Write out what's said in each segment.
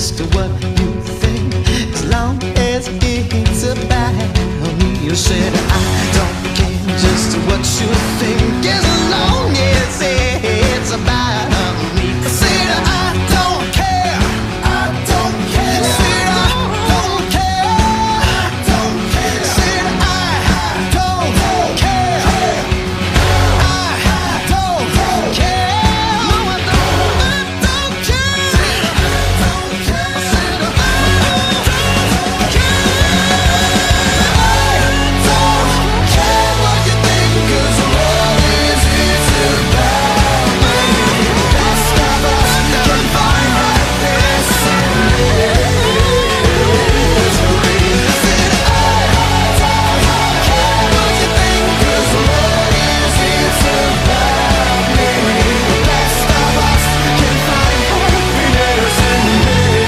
just what you think, as long as it's about me. You said I don't care just what you think, as long as it's about me. I said I don't care, I don't care. I said I don't care, I don't care. I said I don't care, I don't care. No, I don't care. I said I don't care. Don't care what you think, 'cause what is it about me? Best of us can find happiness in misery. I said I don't care what you think, 'cause what is it about me? Best of us can find happiness in misery.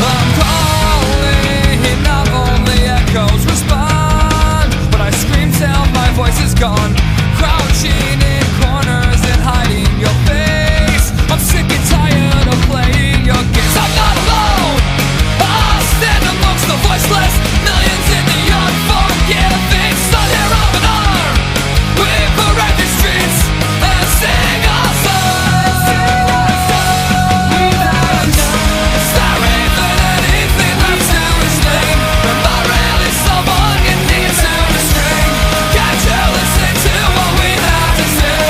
I'm calling, not only echoes respond, but I scream till my voice is gone. Crouching in corners and hiding your face. I'm sick and tired of playing your games. I'm not alone. I'll stand amongst the voiceless, millions in the unforgiving. Sun here of an arm. We parade the streets and sing our songs. Is there even anything left to explain? Am I really someone you need to restrain? Can't you listen to what we have to say?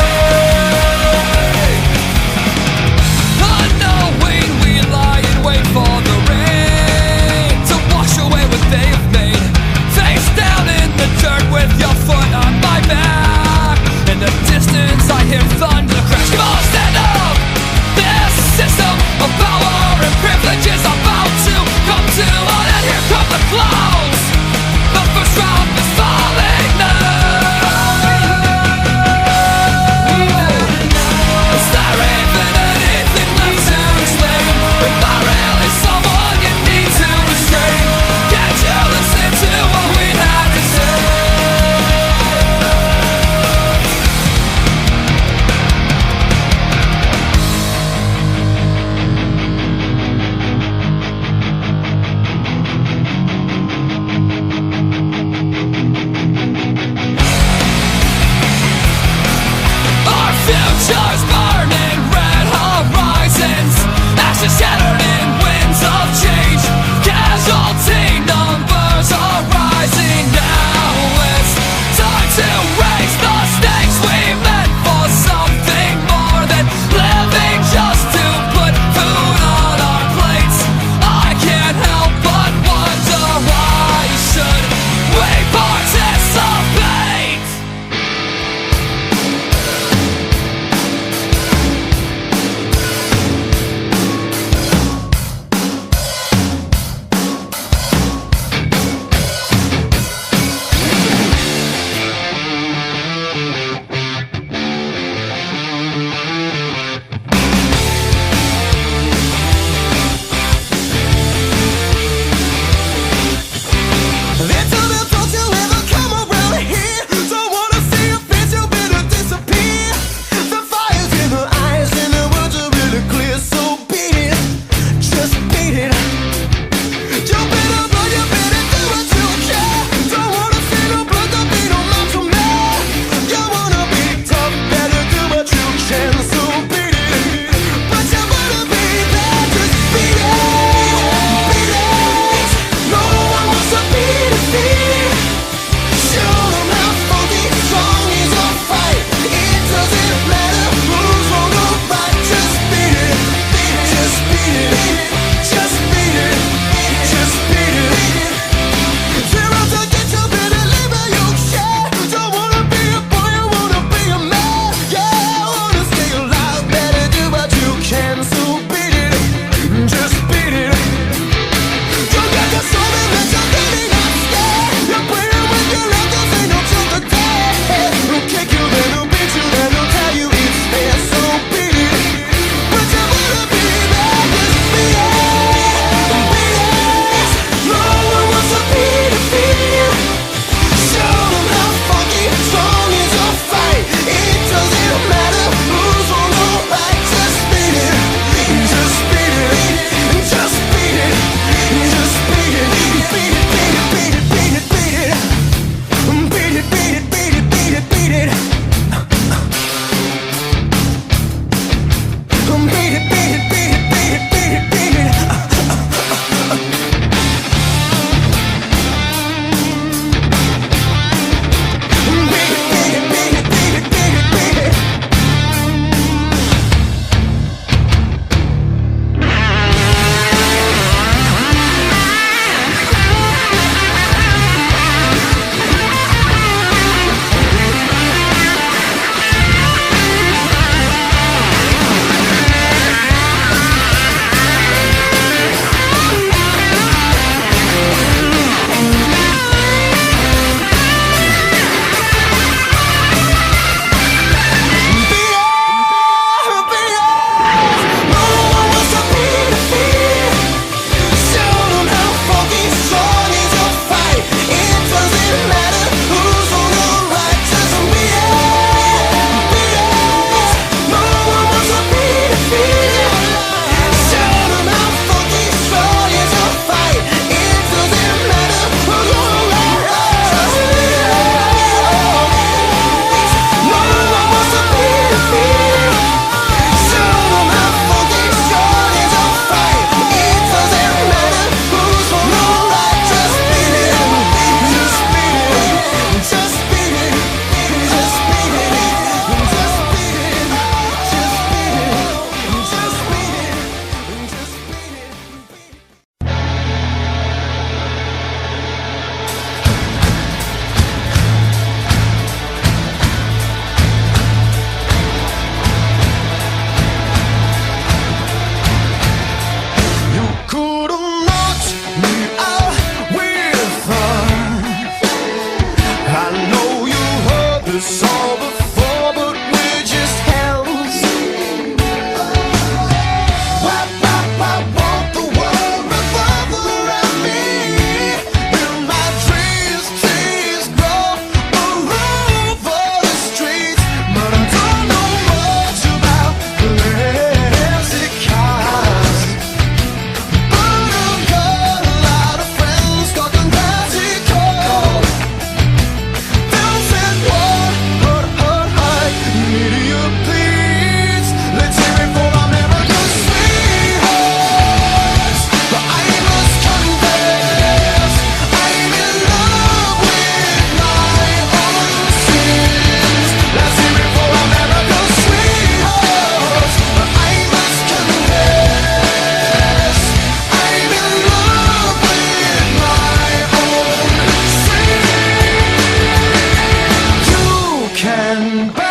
and